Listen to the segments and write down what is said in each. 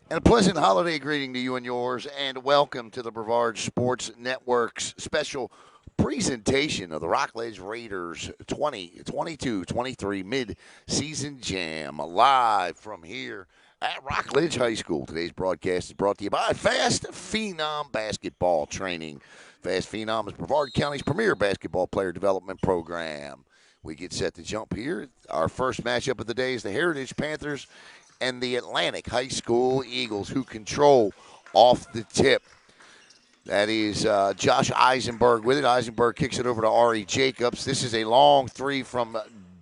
And a pleasant holiday greeting to you and yours, and welcome to the Brevard Sports Network's special presentation of the Rockledge Raiders 2022-23 mid-season jam, live from here at Rockledge High School. Today's broadcast is brought to you by Fast Phenom Basketball Training. Fast Phenom is Brevard County's premier basketball player development program. We get set to jump here. Our first matchup of the day is the Heritage Panthers and the Atlantic High School Eagles, who control off the tip. That is Josh Eisenberg with it. Eisenberg kicks it over to Ari Jacobs. This is a long three from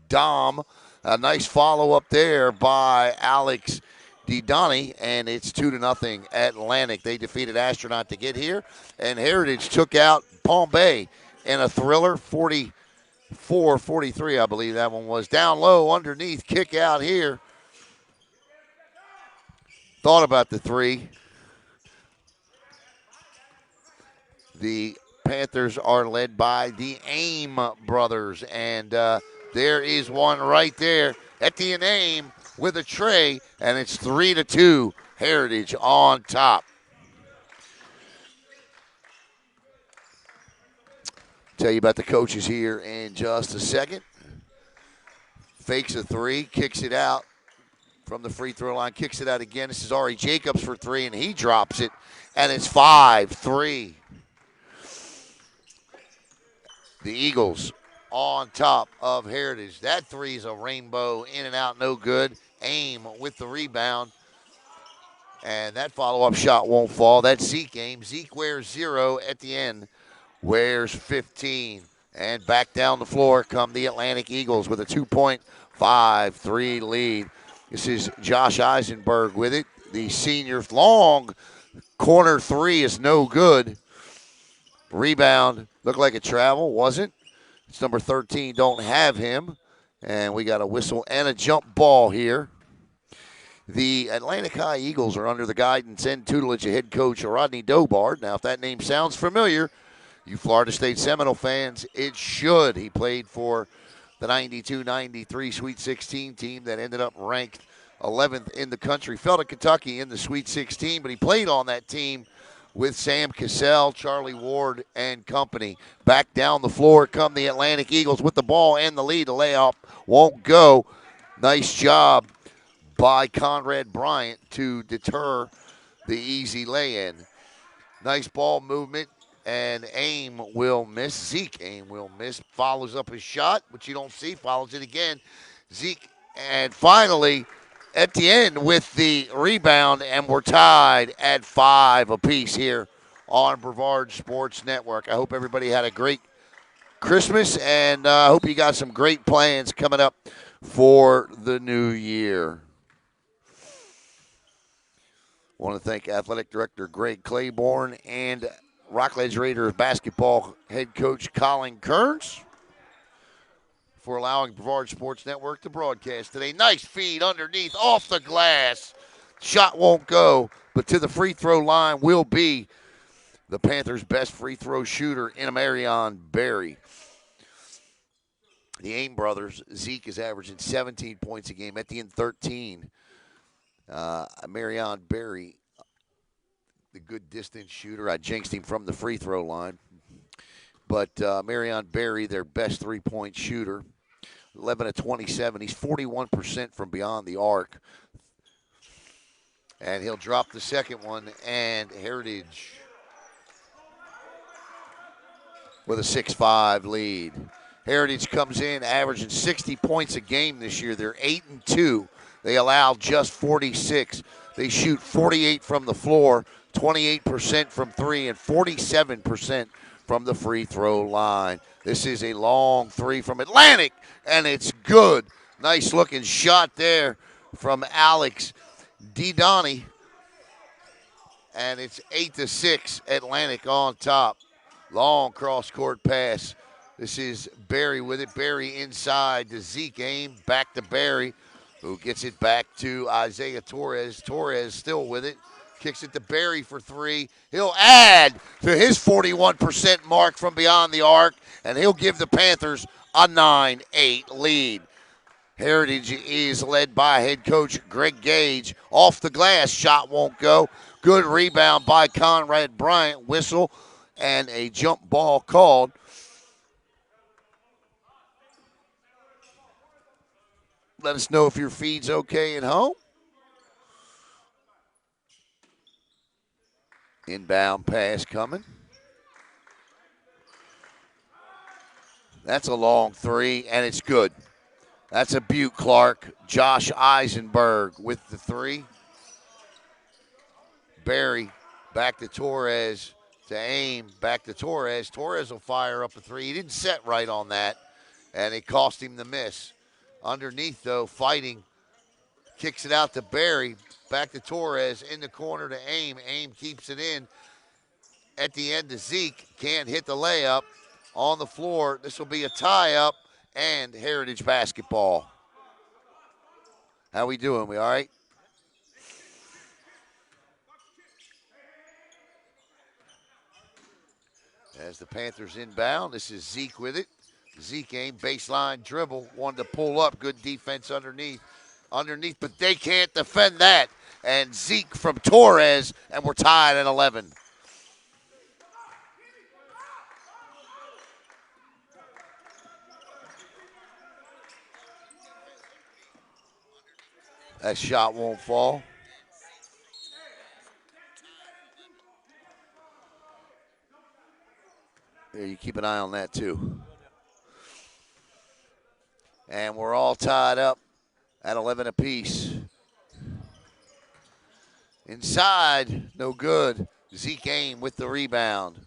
Dom. A nice follow-up there by Alex DeDonnie, and it's 2-0 Atlantic. They defeated Astronaut to get here, and Heritage took out Palm Bay in a thriller, 44-43, I believe that one was. Down low, underneath, kick out here. Thought about the three. The Panthers are led by the Aim brothers, and there is one right there. Etienne Aim with a tray, and it's 3-2. Heritage on top. Tell you about the coaches here in just a second. Fakes a three, kicks it out from the free throw line, kicks it out again. This is Ari Jacobs for three, and he drops it, and it's 5-3. The Eagles on top of Heritage. That three is a rainbow, in and out, no good. Aim with the rebound, and that follow-up shot won't fall. That's Zeke Aim. Zeke wears 0 at the end, wears 15. And back down the floor come the Atlantic Eagles with a 2-point 5-3 lead. This is Josh Eisenberg with it. The senior long corner three is no good. Rebound looked like a travel, wasn't? It's number 13, don't have him. And we got a whistle and a jump ball here. The Atlantic High Eagles are under the guidance and tutelage of head coach Rodney Dobard. Now, if that name sounds familiar, you Florida State Seminole fans, it should. He played for the 92-93 Sweet 16 team that ended up ranked 11th in the country. Fell to Kentucky in the Sweet 16, but he played on that team with Sam Cassell, Charlie Ward, and company. Back down the floor come the Atlantic Eagles with the ball and the lead. The layup won't go. Nice job by Conrad Bryant to deter the easy lay-in. Nice ball movement. And Aim will miss. Zeke Aim will miss. Follows up his shot, which you don't see. Follows it again. Zeke. And finally, Etienne with the rebound. And we're tied at 5 apiece here on Brevard Sports Network. I hope everybody had a great Christmas. And I hope you got some great plans coming up for the new year. I want to thank Athletic Director Greg Claiborne and Rockledge Raiders basketball head coach Colin Kearns for allowing Brevard Sports Network to broadcast today. Nice feed underneath, off the glass. Shot won't go, but to the free throw line will be the Panthers' best free throw shooter in Marion Berry. The Aim brothers, Zeke is averaging 17 points a game, Etienne 13. Marion Berry, the good distance shooter. I jinxed him from the free throw line. But Marion Berry, their best three-point shooter, 11 of 27. He's 41% from beyond the arc. And he'll drop the second one, and Heritage with a 6-5 lead. Heritage comes in averaging 60 points a game this year. They're 8-2. They allow just 46. They shoot 48 from the floor, 28% from three, and 47% from the free throw line. This is a long three from Atlantic, and it's good. Nice looking shot there from Alex DeDonnie. And it's 8-6, Atlantic on top. Long cross-court pass. This is Berry with it. Berry inside to Zeke Aim. Back to Berry, who gets it back to Isaiah Torres. Torres still with it. Kicks it to Berry for three. He'll add to his 41% mark from beyond the arc, and he'll give the Panthers a 9-8 lead. Heritage is led by head coach Greg Gage. Off the glass, shot won't go. Good rebound by Conrad Bryant. Whistle and a jump ball called. Let us know if your feed's okay at home. Inbound pass coming. That's a long three, and it's good. That's a Butte Clark. Josh Eisenberg with the three. Barry back to Torres to aim. Back to Torres. Torres will fire up a three. He didn't set right on that, and it cost him the miss. Underneath, though, fighting. Kicks it out to Barry. Back to Torres in the corner to Aim. Aim keeps it in. At the end to Zeke. Can't hit the layup. On the floor. This will be a tie-up and Heritage basketball. How we doing? We all right? As the Panthers inbound, this is Zeke with it. Zeke aim, baseline dribble, wanted to pull up. Good defense underneath, but they can't defend that. And Zeke from Torres, and we're tied at 11. That shot won't fall. Yeah, you keep an eye on that too. And we're all tied up at 11 apiece. Inside, no good. Zeke Aim with the rebound,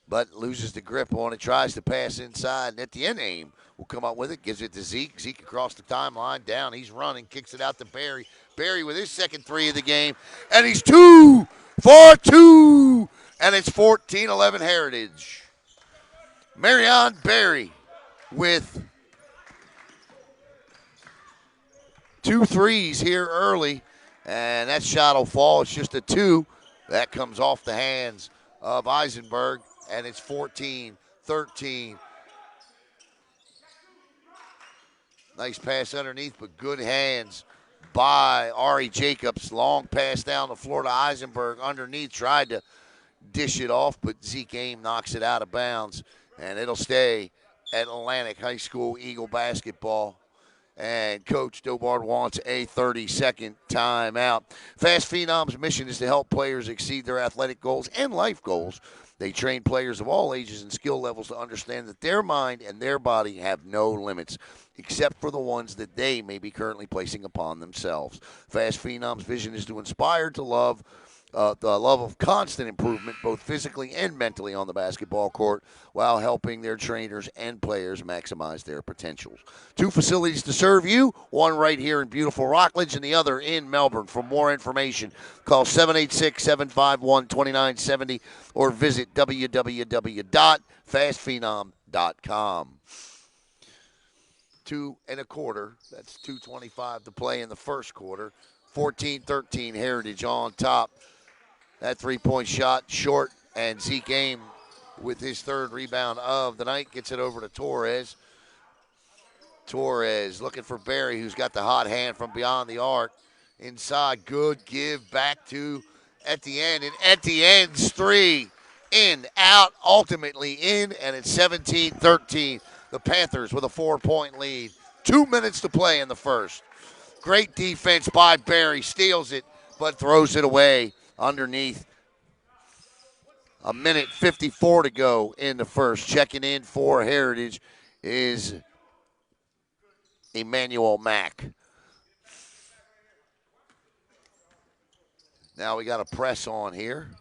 but loses the grip on it. Tries to pass inside, and at the end, Aim will come up with it. Gives it to Zeke. Zeke across the timeline, down. He's running, kicks it out to Barry. Barry with his second three of the game, and he's 2 for 2, and it's 14-11 Heritage. Marion Barry with 2 threes here early, and that shot will fall. It's just a 2. That comes off the hands of Eisenberg, and it's 14-13. Nice pass underneath, but good hands by Ari Jacobs. Long pass down the floor to Eisenberg underneath. Tried to dish it off, but Zeke Aim knocks it out of bounds, and it'll stay at Atlantic High School Eagle basketball. And Coach Dobard wants a 30-second timeout. Fast Phenoms' mission is to help players exceed their athletic goals and life goals. They train players of all ages and skill levels to understand that their mind and their body have no limits, except for the ones that they may be currently placing upon themselves. Fast Phenoms' vision is to inspire to love the love of constant improvement, both physically and mentally on the basketball court, while helping their trainers and players maximize their potentials. 2 facilities to serve you, one right here in beautiful Rockledge and the other in Melbourne. For more information, call 786-751-2970 or visit www.fastphenom.com. 2 1/4. That's 2:25 to play in the first quarter. 14-13 Heritage on top. That three-point shot short, and Zeke Aim with his third rebound of the night gets it over to Torres. Torres looking for Barry, who's got the hot hand from beyond the arc. Inside, good give back to Etienne, and Etienne's three in, out, ultimately in, and it's 17-13. The Panthers with a 4-point lead. 2 minutes to play in the first. Great defense by Barry, steals it, but throws it away underneath. 1:54 to go in the first. Checking in for Heritage is Emmanuel Mack. Now we got a press on here.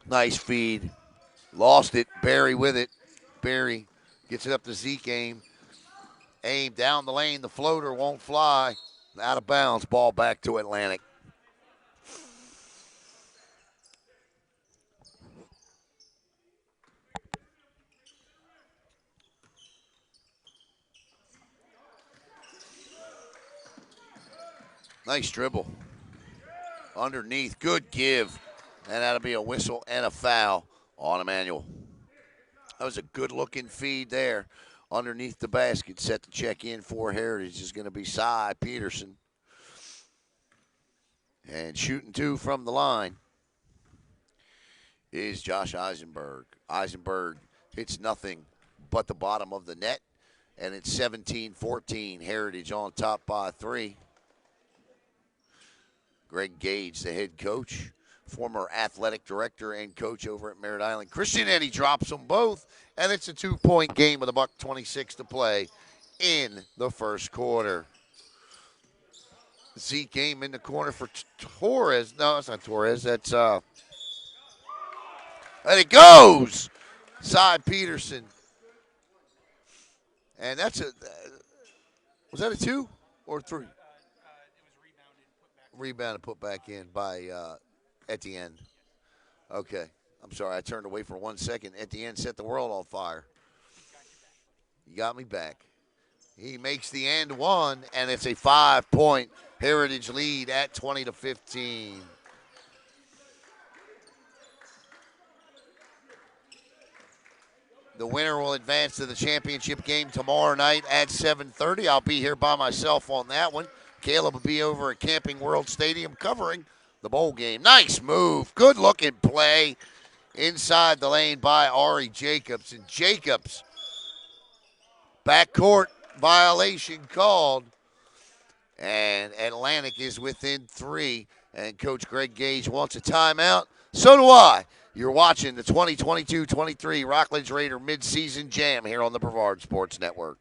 Nice feed. Lost it. Barry with it. Barry gets it up to Zeke Aim. Aim down the lane. The floater won't fly. Out of bounds. Ball back to Atlantic. Nice dribble. Underneath. Good give. And that'll be a whistle and a foul on Emmanuel. That was a good-looking feed there underneath the basket. Set to check in for Heritage is going to be Cy Peterson. And shooting two from the line is Josh Eisenberg. Eisenberg hits nothing but the bottom of the net, and it's 17-14. Heritage on top by three. Greg Gage, the head coach, former athletic director and coach over at Merritt Island Christian, and he drops them both, and it's a 2-point game with $1:26 to play in the first quarter. Zeke game in the corner for Torres. No, it's not Torres. That's and it goes. Cy Peterson. And that's a was that a 2 or 3? It was rebounded, put back in by Etienne. Okay. I'm sorry, I turned away for 1 second. Etienne set the world on fire. You got me back. He makes the and one, and it's a 5-point Heritage lead at 20-15. The winner will advance to the championship game tomorrow night at 7:30. I'll be here by myself on that one. Caleb will be over at Camping World Stadium covering the bowl game. Nice move. Good-looking play inside the lane by Ari Jacobs. And Jacobs, backcourt violation called. And Atlantic is within 3. And Coach Greg Gage wants a timeout. So do I. You're watching the 2022-23 Rockledge Raider midseason jam here on the Brevard Sports Network.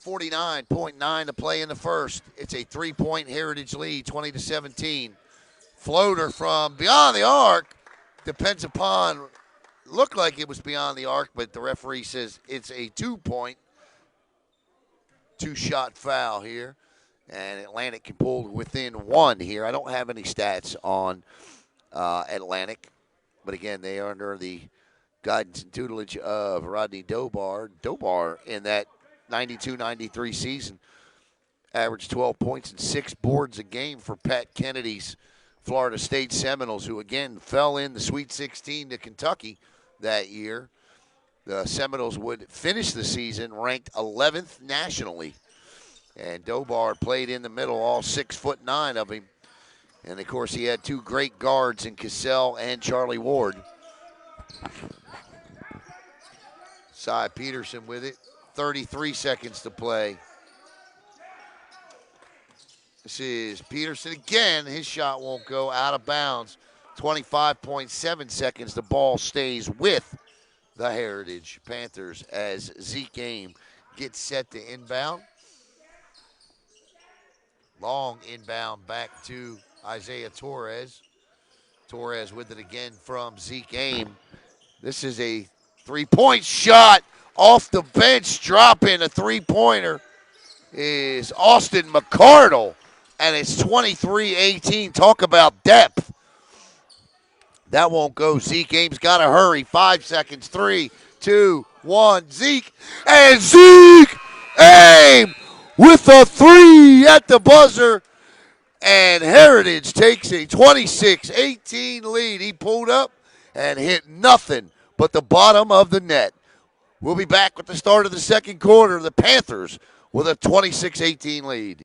.9 to play in the first. It's a 3-point Heritage lead, 20-17. Floater from beyond the arc. Depends upon, looked like it was beyond the arc, but the referee says it's a 2-point, 2-shot foul here. And Atlantic can pull within 1 here. I don't have any stats on Atlantic. But again, they are under the guidance and tutelage of Rodney Dobar. Dobar in that 92-93 season averaged 12 points and 6 boards a game for Pat Kennedy's Florida State Seminoles, who again fell in the Sweet 16 to Kentucky that year. The Seminoles would finish the season ranked 11th nationally. And Dobar played in the middle, all 6'9" of him. And of course, he had 2 great guards in Cassell and Charlie Ward. Cy Peterson with it. 33 seconds to play. This is Peterson again. His shot won't go out of bounds. 25.7 seconds. The ball stays with the Heritage Panthers as Zeke Aim gets set to inbound. Long inbound back to Isaiah Torres. Torres with it again from Zeke Aim. This is a 3-point shot off the bench. Drop in a 3-pointer is Austin McCardle. And it's 23-18. Talk about depth. That won't go. Zeke Aim's got to hurry. 5 seconds. 3, 2, 1. Zeke. And Zeke Aim with a 3 at the buzzer. And Heritage takes a 26-18 lead. He pulled up and hit nothing but the bottom of the net. We'll be back with the start of the second quarter. The Panthers with a 26-18 lead.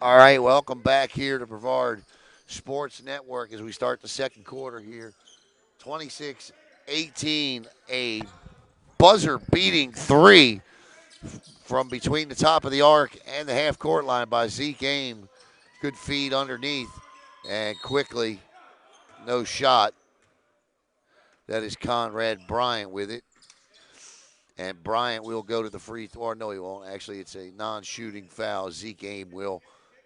All right, welcome back here to Brevard Sports Network as we start the second quarter here. 26-18, a buzzer-beating three from between the top of the arc and the half-court line by Zeke Aim. Good feed underneath, and quickly, no shot. That is Conrad Bryant with it. And Bryant will go to the free throw. Or no, he won't. Actually, it's a non-shooting foul. Zeke Aim will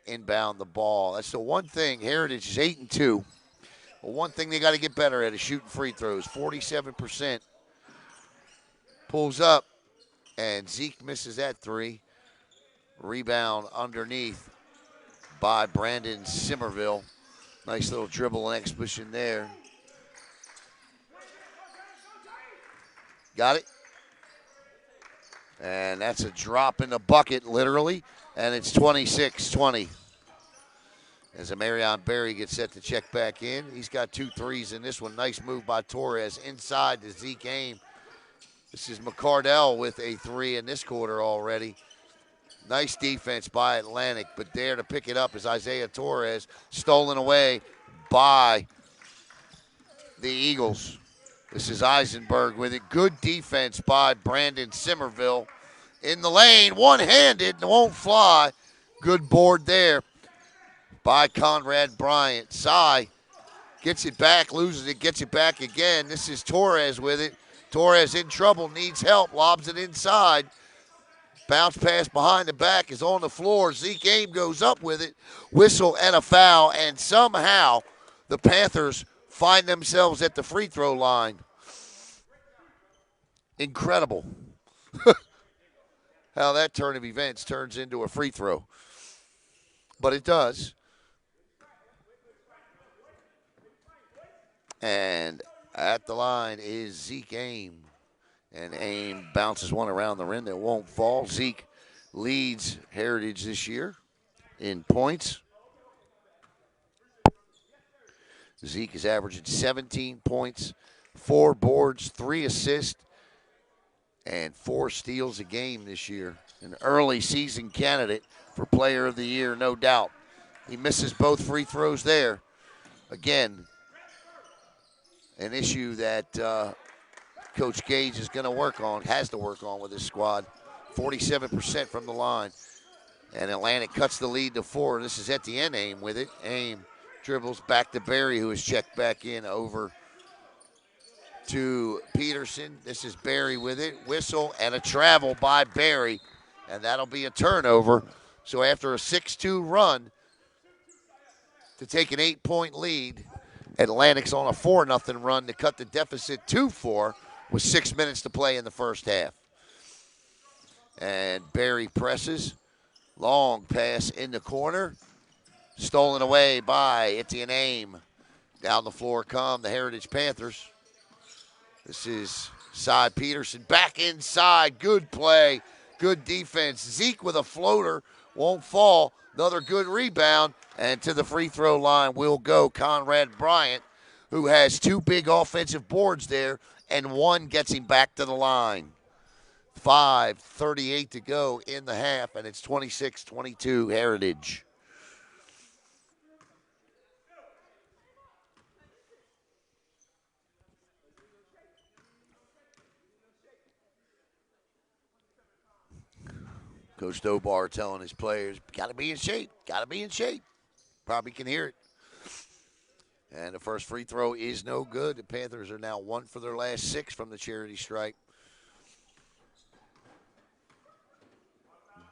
inbound the ball. That's the one thing. Heritage is 8-2. Well, one thing they got to get better at is shooting free throws. 47%. Pulls up, and Zeke misses that three. Rebound underneath by Brandon Somerville. Nice little dribble and exhibition there. Got it? And that's a drop in the bucket, literally. And it's 26-20. As Amarion Berry gets set to check back in. He's got 2 threes in this one. Nice move by Torres inside to Zeke Aim. This is McCardell with a 3 in this quarter already. Nice defense by Atlantic, but there to pick it up is Isaiah Torres, stolen away by the Eagles. This is Eisenberg with it. Good defense by Brandon Somerville. In the lane, one-handed, won't fly. Good board there by Conrad Bryant. Cy gets it back, loses it, gets it back again. This is Torres with it. Torres in trouble, needs help, lobs it inside. Bounce pass behind the back is on the floor. Zeke Aim goes up with it. Whistle and a foul, and somehow the Panthers find themselves at the free throw line. Incredible how that turn of events turns into a free throw. But it does. And at the line is Zeke Aim. And Aim bounces one around the rim that won't fall. Zeke leads Heritage this year in points. Zeke is averaging 17 points, 4 boards, 3 assists, and 4 steals a game this year. An early season candidate for Player of the Year, no doubt. He misses both free throws there. Again, an issue that Coach Gage is going to work on, has to work on with his squad. 47% from the line. And Atlantic cuts the lead to 4. This is Etienne Aim with it. Aim dribbles back to Berry, who is checked back in over to Peterson. This is Berry with it. Whistle and a travel by Berry. And that'll be a turnover. So after a 6-2 run to take an 8-point lead, Atlantic's on a 4-0 run to cut the deficit to 4 with 6 minutes to play in the first half. And Berry presses. Long pass in the corner. Stolen away by Etienne Aim. Down the floor come the Heritage Panthers. This is Cy Peterson back inside. Good play. Good defense. Zeke with a floater. Won't fall. Another good rebound. And to the free throw line will go Conrad Bryant, who has 2 big offensive boards there, and 1 gets him back to the line. 5:38 to go in the half, and it's 26-22 Heritage. Coach Dobar telling his players, got to be in shape, got to be in shape. Probably can hear it. And the first free throw is no good. The Panthers are now 1 for their last 6 from the charity stripe.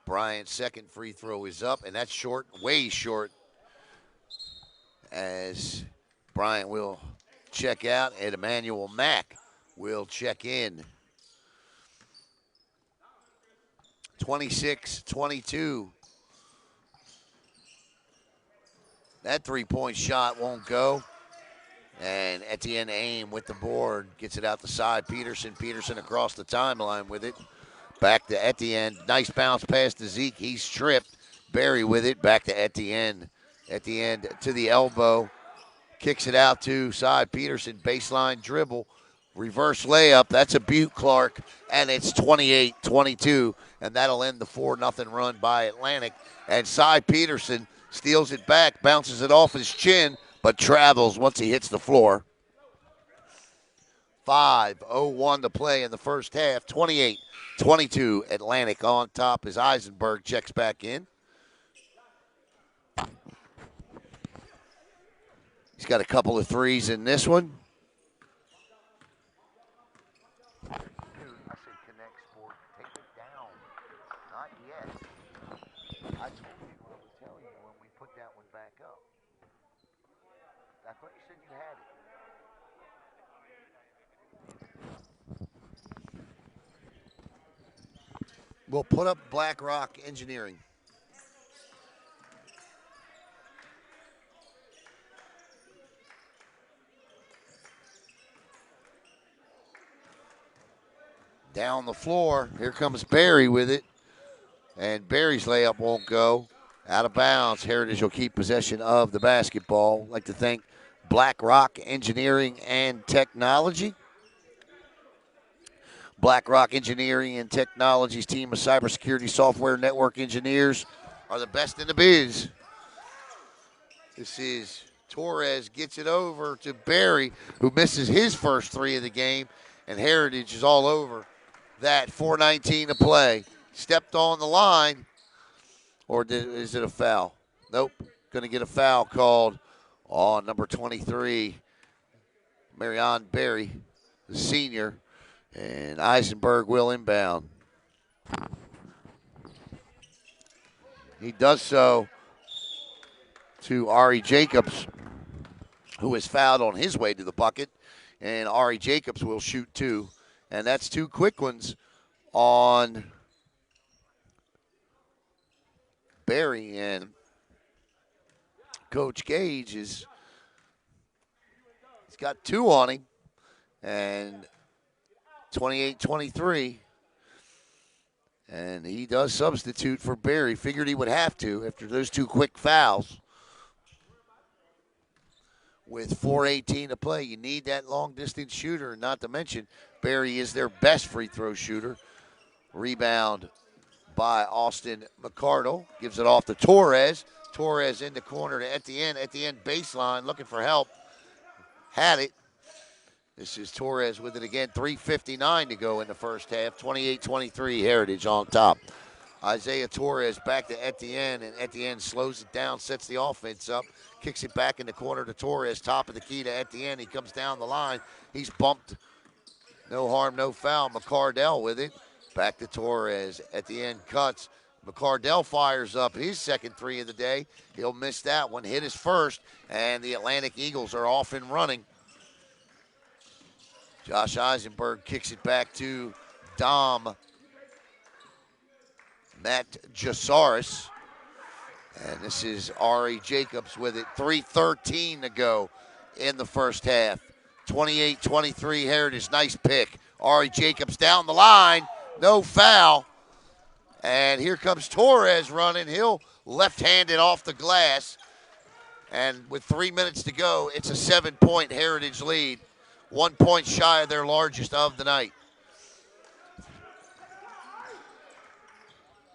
Bryant's second free throw is up, and that's short, way short, as Bryant will check out and Emmanuel Mack will check in. 26-22. That three-point shot won't go. And Etienne Aim with the board gets it out the side. Peterson across the timeline with it. Back to Etienne. Nice bounce pass to Zeke. He's stripped. Berry with it. Back to Etienne. Etienne to the elbow. Kicks it out to Cy Peterson. Baseline dribble. Reverse layup. That's a Butte Clark. And it's 28-22. And that'll end the 4-0 run by Atlantic. And Cy Peterson Steals it back, bounces it off his chin, but travels once he hits the floor. 5:01 to play in the first half. 28-22 Atlantic on top as Eisenberg checks back in. He's got a couple of threes in this one. I said connect sport. Take it down. Not yet. I told you I was telling you when we put that one back up. I thought you said you had it. We'll put up BlackRock Engineering. Down the floor. Here comes Barry with it. And Barry's layup won't go. Out of bounds. Heritage will keep possession of the basketball. I'd like to thank BlackRock Engineering and Technology. BlackRock Engineering and Technology's team of cybersecurity software network engineers are the best in the biz. This is Torres, gets it over to Barry, who misses his first three of the game, and Heritage is all over that. 4:19 to play. Stepped on the line, or is it a foul? Nope. Going to get a foul called on number 23, Marion Barry, the senior. And Eisenberg will inbound. He does so to Ari Jacobs, who is fouled on his way to the bucket. And Ari Jacobs will shoot two. And that's two quick ones on Barry. And Coach Gage he's got two on him. And 28-23, and he does substitute for Barry. Figured he would have to after those two quick fouls. With 4:18 to play, you need that long-distance shooter, not to mention Barry is their best free throw shooter. Rebound by Austin McCardle. Gives it off to Torres. Torres in the corner to Etienne. Etienne baseline, looking for help. Had it. This is Torres with it again. 3:59 to go in the first half. 28-23 Heritage on top. Isaiah Torres back to Etienne, and Etienne slows it down, sets the offense up, kicks it back in the corner to Torres. Top of the key to Etienne. He comes down the line. He's bumped. No harm, no foul. McCardell with it. Back to Torres. Etienne cuts. McCardell fires up his second three of the day. He'll miss that one. Hit his first, and the Atlantic Eagles are off and running. Josh Eisenberg kicks it back to Dom Matt Jasaris. And this is Ari Jacobs with it. 3:13 to go in the first half. 28-23 Heritage. Nice pick. Ari Jacobs down the line. No foul. And here comes Torres running. He'll left-handed off the glass. And with 3 minutes to go, it's a 7-point Heritage lead. 1 point shy of their largest of the night.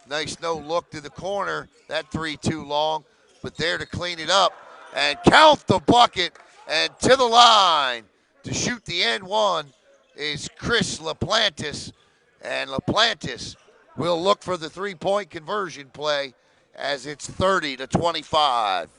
Nice no look to the corner. That three too long, but there to clean it up and count the bucket. And to the line to shoot the end one is Chris LaPlantis. And LaPlantis will look for the three-point conversion play as it's 30-25.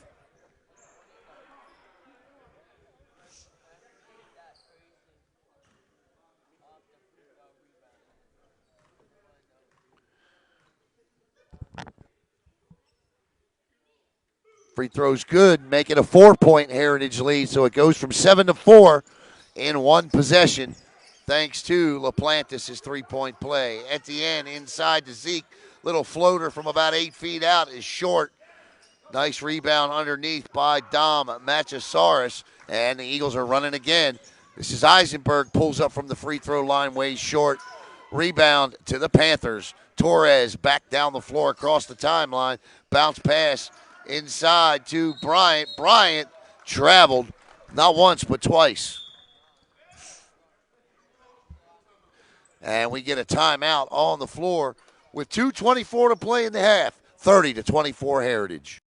Free throw's good, make it a 4-point Heritage lead, so it goes from 7-4 in one possession, thanks to LaPlantis' three-point play. Etienne inside to Zeke. Little floater from about 8 feet out is short. Nice rebound underneath by Dom Machasaurus, and the Eagles are running again. This is Eisenberg, pulls up from the free throw line, way short. Rebound to the Panthers. Torres back down the floor across the timeline. Bounce pass inside to Bryant. Bryant traveled not once but twice. And we get a timeout on the floor with 2:24 to play in the half. 30-24 Heritage.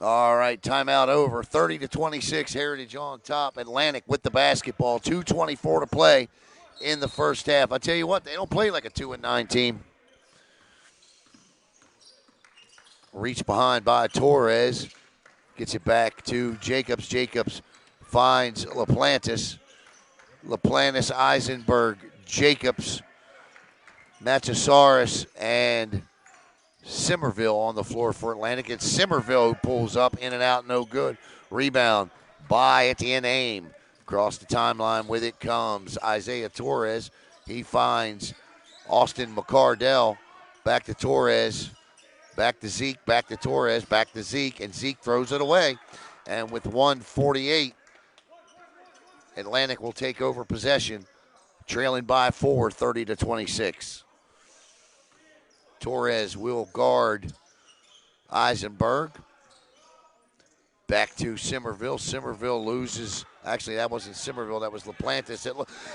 All right, timeout over. 30-26, Heritage on top. Atlantic with the basketball. 2:24 to play in the first half. I tell you what, they don't play like a 2-9 team. Reach behind by Torres. Gets it back to Jacobs. Jacobs finds LaPlantis. LaPlantis, Eisenberg, Jacobs, Machasaurus, and Simmerville on the floor for Atlantic. It's Simmerville who pulls up, in and out, no good. Rebound by Etienne Aim. Across the timeline with it comes Isaiah Torres. He finds Austin McCardell. Back to Torres. Back to Zeke. Back to Torres. Back to Zeke. And Zeke throws it away. And with 1:48, Atlantic will take over possession, trailing by 4, 30-26. Torres will guard Eisenberg. Back to Simmerville. Simmerville loses. Actually, that wasn't Simmerville. That was LaPlantis.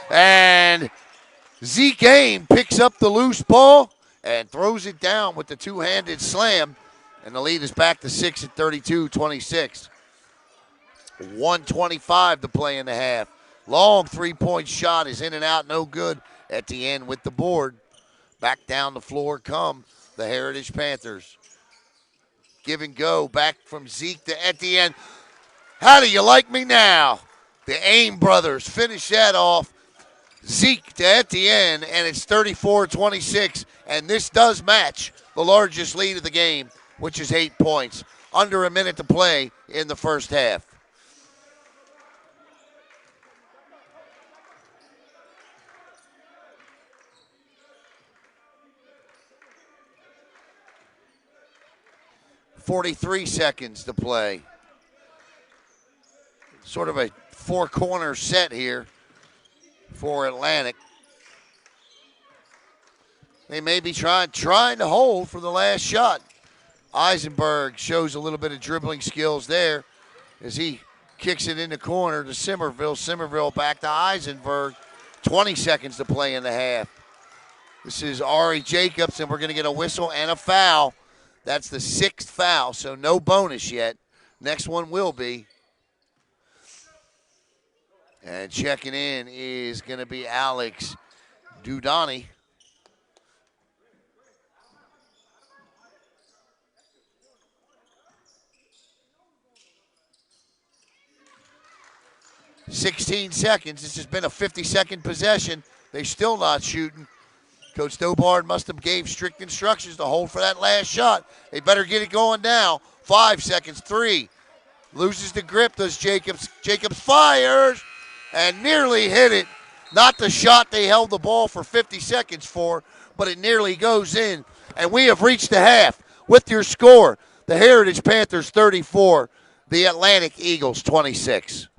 And Zeke Aim picks up the loose ball and throws it down with the two-handed slam. And the lead is back to 6 at 32-26. 1:25 to play in the half. Long three-point shot is in and out, no good. At the end with the board. Back down the floor come the Heritage Panthers. Give and go back from Zeke to Etienne. How do you like me now? The Aim brothers finish that off. Zeke to Etienne, and it's 34-26. And this does match the largest lead of the game, which is 8 points. Under a minute to play in the first half. .43 seconds to play. Sort of a four-corner set here for Atlantic. They may be trying to hold for the last shot. Eisenberg shows a little bit of dribbling skills there as he kicks it in the corner to Simmerville. Simmerville back to Eisenberg. 20 seconds to play in the half. This is Ari Jacobs, and we're going to get a whistle and a foul. That's the 6th foul, so no bonus yet. Next one will be. And checking in is going to be Alex Dudani. .16 seconds. This has been a 50-second possession. They're still not shooting. Coach Dobard must have gave strict instructions to hold for that last shot. They better get it going now. 5 seconds. 3. Loses the grip, does Jacobs. Jacobs fires and nearly hit it. Not the shot they held the ball for 50 seconds for, but it nearly goes in. And we have reached the half with your score. The Heritage Panthers 34, the Atlantic Eagles 26.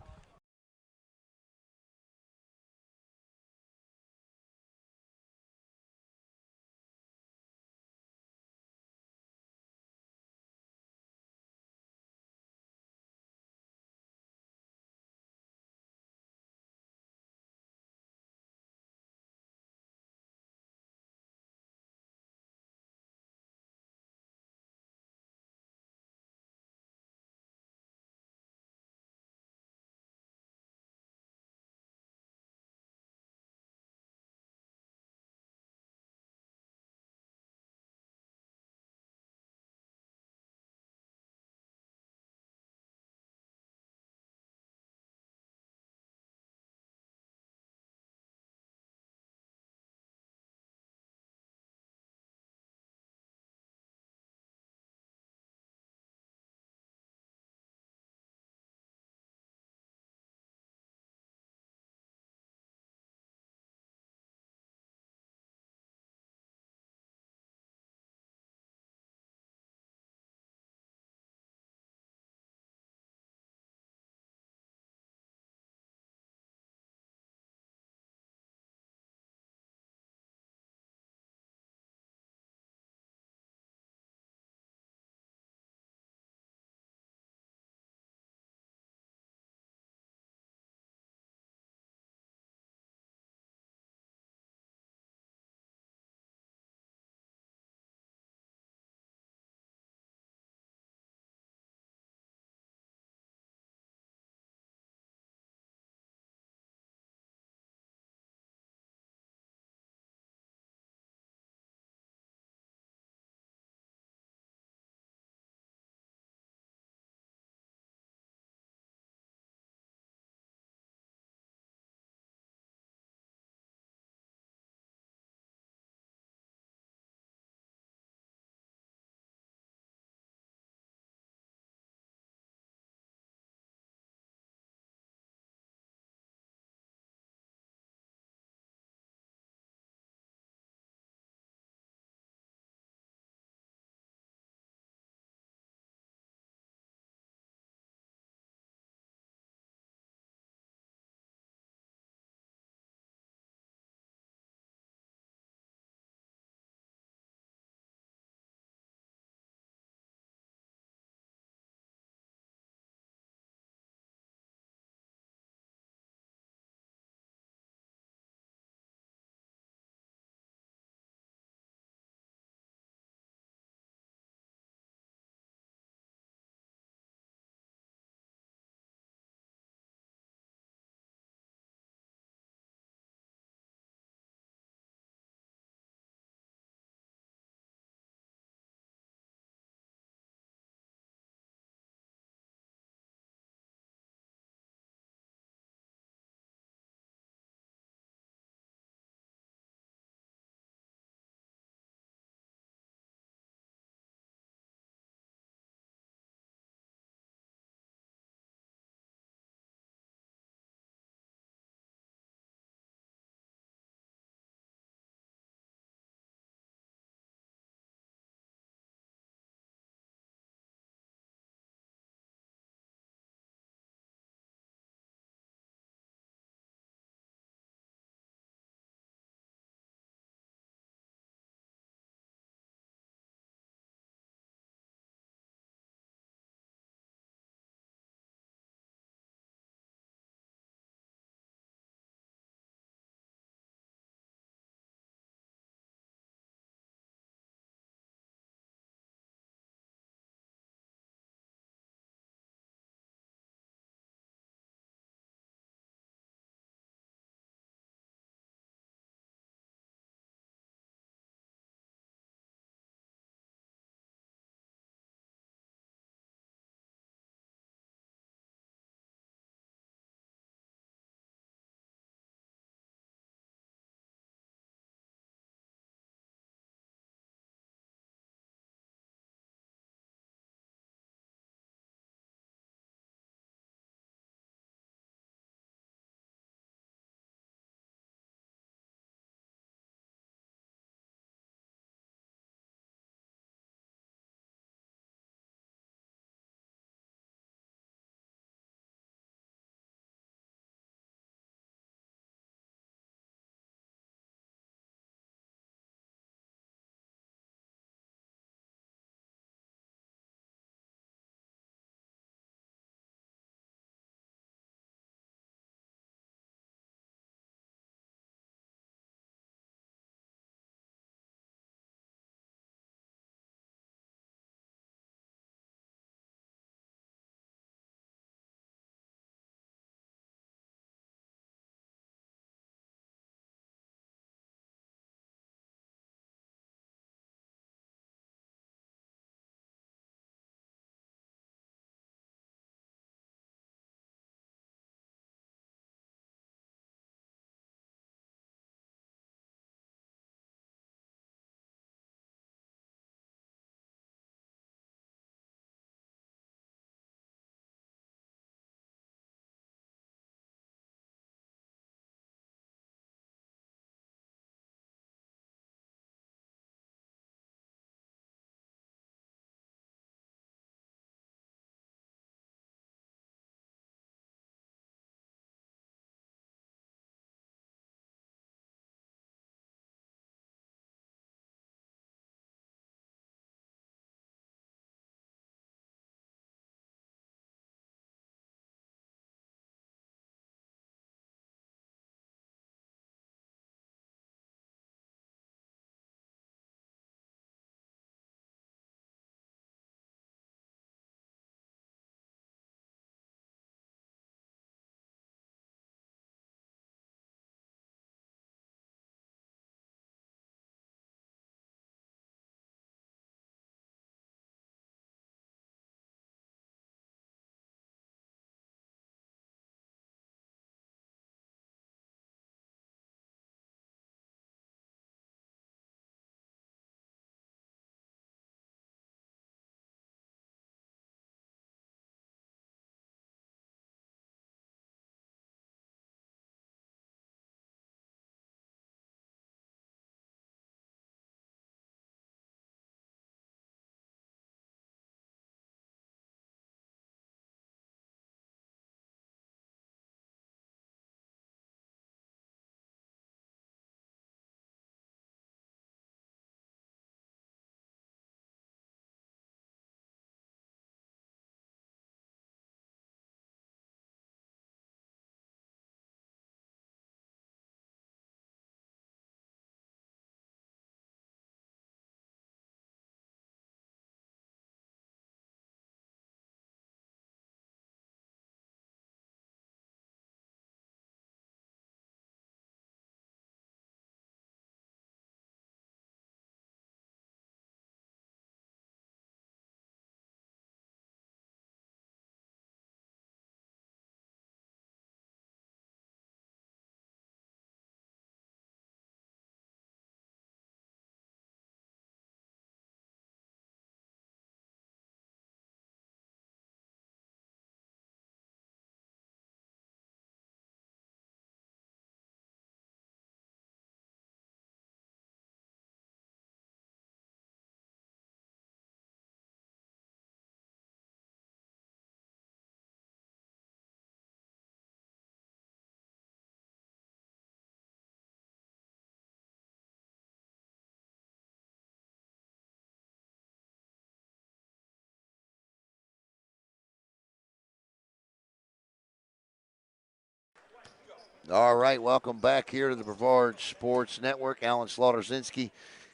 All right, welcome back here to the Brevard Sports Network. Alan Slaughter-Zinski,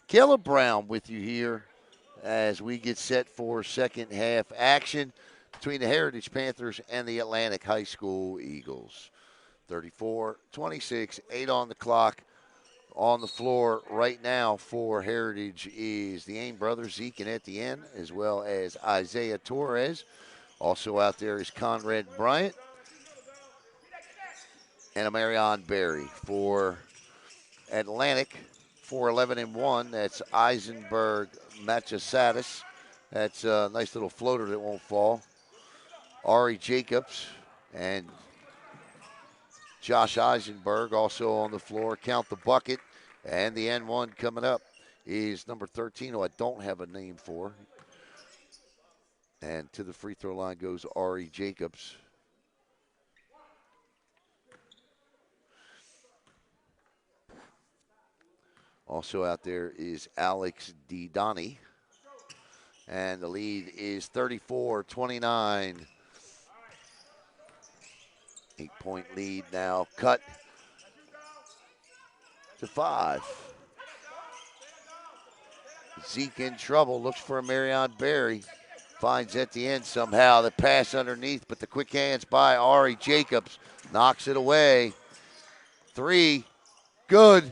Caleb Brown with you here as we get set for second half action between the Heritage Panthers and the Atlantic High School Eagles. 34-26, 8 on the clock. On the floor right now for Heritage is the Aim brothers, Zeke and Etienne, as well as Isaiah Torres. Also out there is Conrad Bryant and a Marion Berry. For Atlantic, 4-11-1, that's Eisenberg Machasadis. That's a nice little floater that won't fall. Ari Jacobs and Josh Eisenberg also on the floor. Count the bucket. And the N1 coming up is number 13, who I don't have a name for. And to the free throw line goes Ari Jacobs. Also out there is Alex Didani. And the lead is 34-29. 8-point lead now cut to 5. Zeke in trouble, looks for a Marion Berry. Finds at the end somehow the pass underneath, but the quick hands by Ari Jacobs knocks it away. 3, good,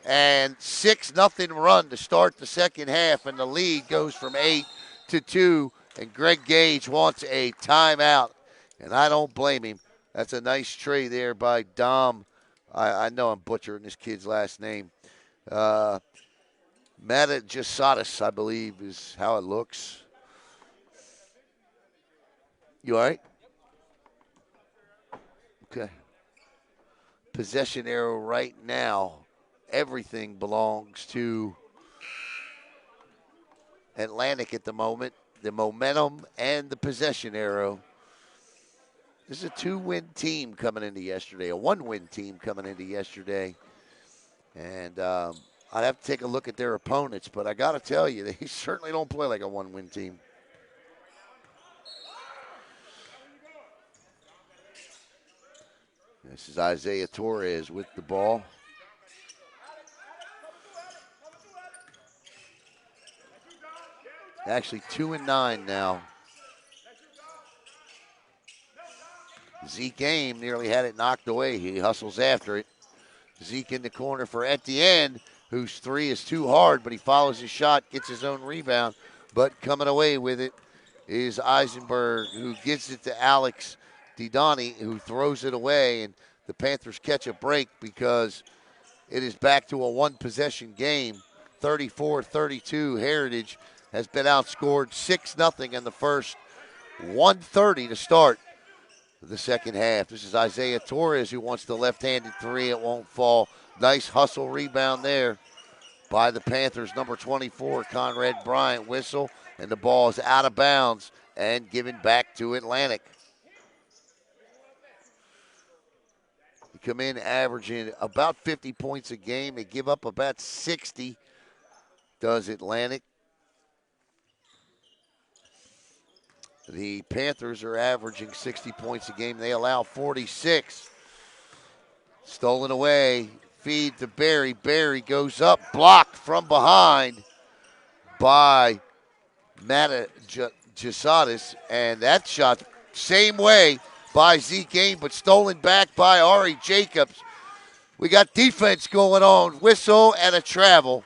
and 6-0 run to start the second half, and the lead goes from 8 to 2, and Greg Gage wants a timeout, and I don't blame him. That's a nice tray there by Dom. I know I'm butchering this kid's last name. Matagisatis, I believe, is how it looks. You all right? Okay. Possession arrow right now. Everything belongs to Atlantic at the moment. The momentum and the possession arrow. This is a 2-win team coming into yesterday, a 1-win team coming into yesterday. And I'd have to take a look at their opponents, but I got to tell you, they certainly don't play like a 1-win team. This is Isaiah Torres with the ball. Actually 2-9 now. Zeke Aim nearly had it knocked away. He hustles after it. Zeke in the corner for Etienne, whose 3 is too hard, but he follows his shot, gets his own rebound. But coming away with it is Eisenberg, who gives it to Alex Didani, who throws it away. And the Panthers catch a break because it is back to a one-possession game. 34-32. Heritage has been outscored 6-0 in the first. 1:30 to start the second half. This is Isaiah Torres, who wants the left-handed 3. It won't fall. Nice hustle rebound there by the Panthers. Number 24, Conrad Bryant, whistle, and the ball is out of bounds and given back to Atlantic. They come in averaging about 50 points a game. They give up about 60, does Atlantic. The Panthers are averaging 60 points a game. They allow 46. Stolen away. Feed to Berry. Berry goes up. Blocked from behind by Matagisatis. And that shot, same way by Zeke Aim, but stolen back by Ari Jacobs. We got defense going on. Whistle and a travel.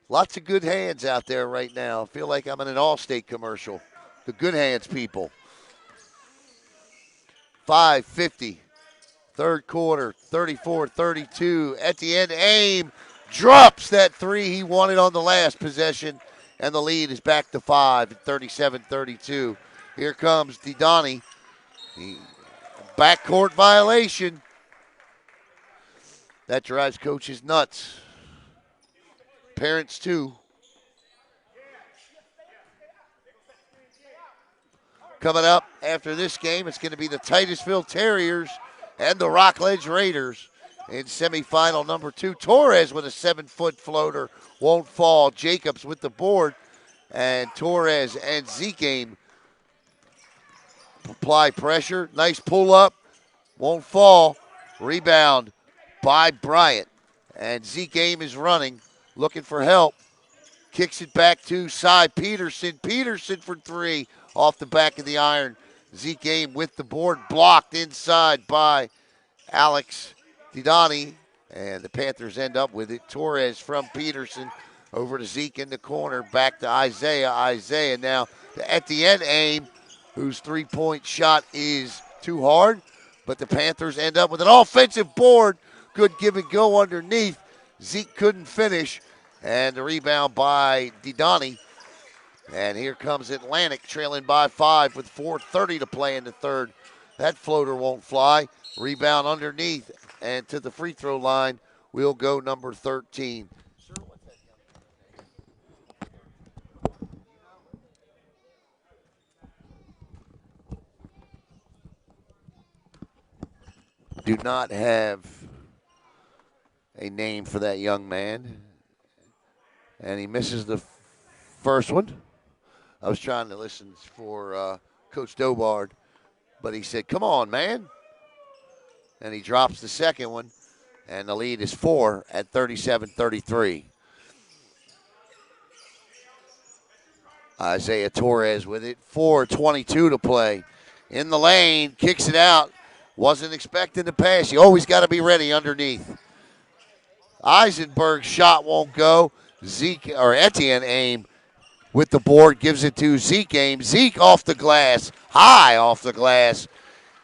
Lots of good hands out there right now. I feel like I'm in an Allstate commercial. The good hands people. 5:50. Third quarter, 34-32. Etienne Aim drops that 3 he wanted on the last possession, and the lead is back to 5 at 37-32. Here comes Didani. Backcourt violation. That drives coaches nuts. Parents too. Coming up after this game, it's going to be the Titusville Terriers and the Rockledge Raiders in semifinal number 2. Torres with a 7-foot floater won't fall. Jacobs with the board, and Torres and Zeke Aim apply pressure. Nice pull up. won't fall. Rebound by Bryant. And Zeke Ames is running, looking for help. Kicks it back to Cy Peterson. Peterson for three off the back of the iron. Zeke Ames with the board, blocked inside by Alex Didani. And the Panthers end up with it. Torres from Peterson over to Zeke in the corner. Back to Isaiah. Isaiah now to Etienne Ames, whose three-point shot is too hard. But the Panthers end up with an offensive board. Good give and go underneath. Zeke couldn't finish. And the rebound by Didani. And here comes Atlantic trailing by 5 with 4:30 to play in the third. That floater won't fly. Rebound underneath. And to the free throw line will go number 13. Do not have a name for that young man. And he misses the first one. I was trying to listen for Coach Dobard, but he said, come on, man. And he drops the second one, and the lead is 4 at 37-33. Isaiah Torres with it, 4:22 to play. In the lane, kicks it out. Wasn't expecting the pass. You always got to be ready underneath. Eisenberg's shot won't go. Etienne Ames with the board, gives it to Zeke Ames. Zeke off the glass, high off the glass,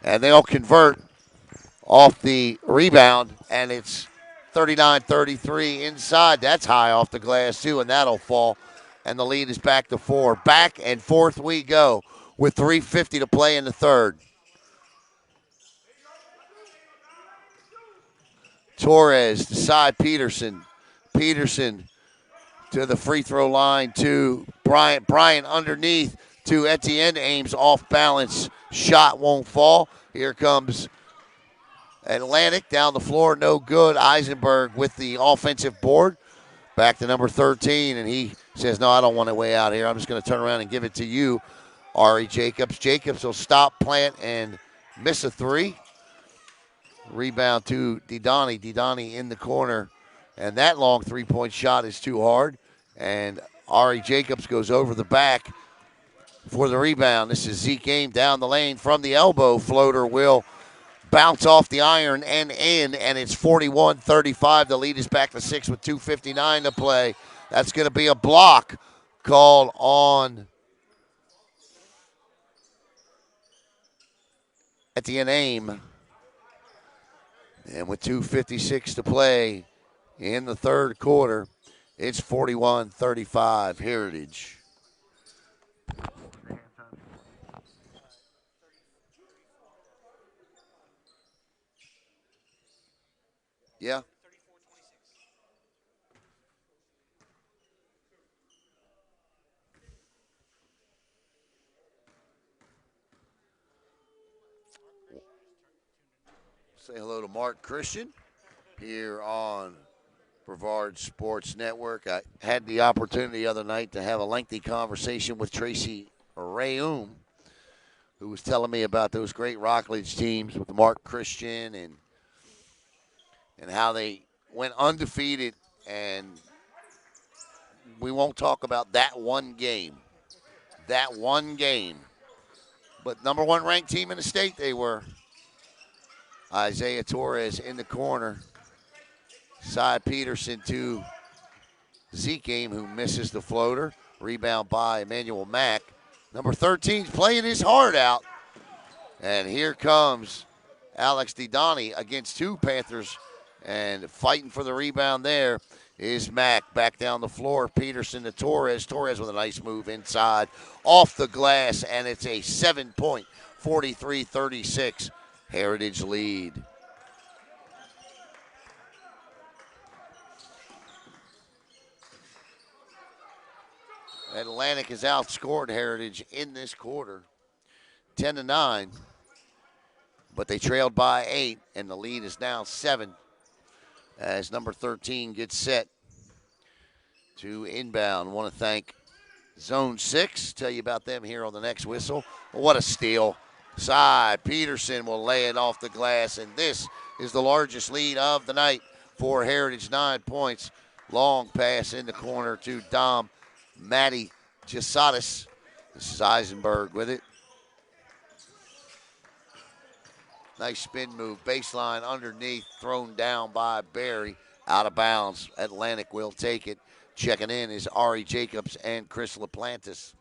and they'll convert off the rebound, and it's 39-33 inside. That's high off the glass too, and that'll fall. And the lead is back to 4. Back and forth we go with 3:50 to play in the third. Torres to Cy Peterson. Peterson to the free throw line to Bryant. Bryant underneath to Etienne Ames, off balance. Shot won't fall. Here comes Atlantic down the floor, no good. Eisenberg with the offensive board. Back to number 13, and he says, no, I don't want it way out here. I'm just going to turn around and give it to you, Ari Jacobs. Jacobs will stop, plant, and miss a three. Rebound to Didani. Didani in the corner, and that long three-point shot is too hard. And Ari Jacobs goes over the back for the rebound. This is Zeke Ames down the lane from the elbow. Floater will bounce off the iron and in, and it's 41-35. The lead is back to 6 with 2:59 to play. That's going to be a block called on Etienne Ames. And with 2:56 to play in the third quarter, it's 41-35 Heritage. Yeah. Say hello to Mark Christian here on Brevard Sports Network. I had the opportunity the other night to have a lengthy conversation with Tracy Rayum, who was telling me about those great Rockledge teams with Mark Christian and how they went undefeated. And we won't talk about that one game. That one game. But number one ranked team in the state they were. Isaiah Torres in the corner. Cy Peterson to Zeke Ames, who misses the floater. Rebound by Emmanuel Mack. Number 13's playing his heart out. And here comes Alex Didani against two Panthers. And fighting for the rebound there is Mack. Back down the floor. Peterson to Torres. Torres with a nice move inside. Off the glass, and it's a 7-point, 43-36 Heritage lead. Atlantic has outscored Heritage in this quarter, 10-9. But they trailed by 8, and the lead is now 7 as number 13 gets set to inbound. Want to thank Zone 6. Tell you about them here on the next whistle. What a steal Cy Peterson will lay it off the glass, and this is the largest lead of the night for Heritage, 9 points. Long pass in the corner to Dom Matty Gisatis. This is Eisenberg with it. Nice spin move, baseline underneath, thrown down by Barry. Out of bounds. Atlantic will take it. Checking in is Ari Jacobs and Chris LaPlantis.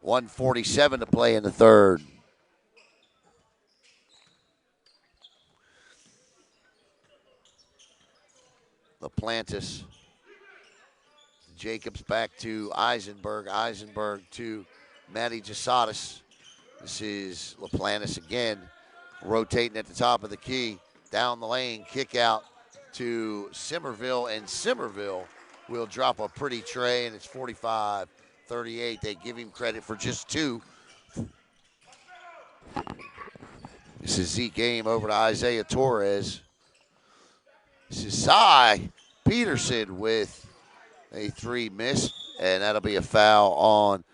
1:47 to play in the third. LaPlantis. Jacobs back to Eisenberg. Eisenberg to Matty Gisatis. This is LaPlantis again, rotating at the top of the key. Down the lane, kick out to Somerville, and Somerville will drop a pretty tray, and it's 45-38. They give him credit for just 2. This is Zeke Game over to Isaiah Torres. This is Cy Peterson with a 3 missed, and that'll be a foul on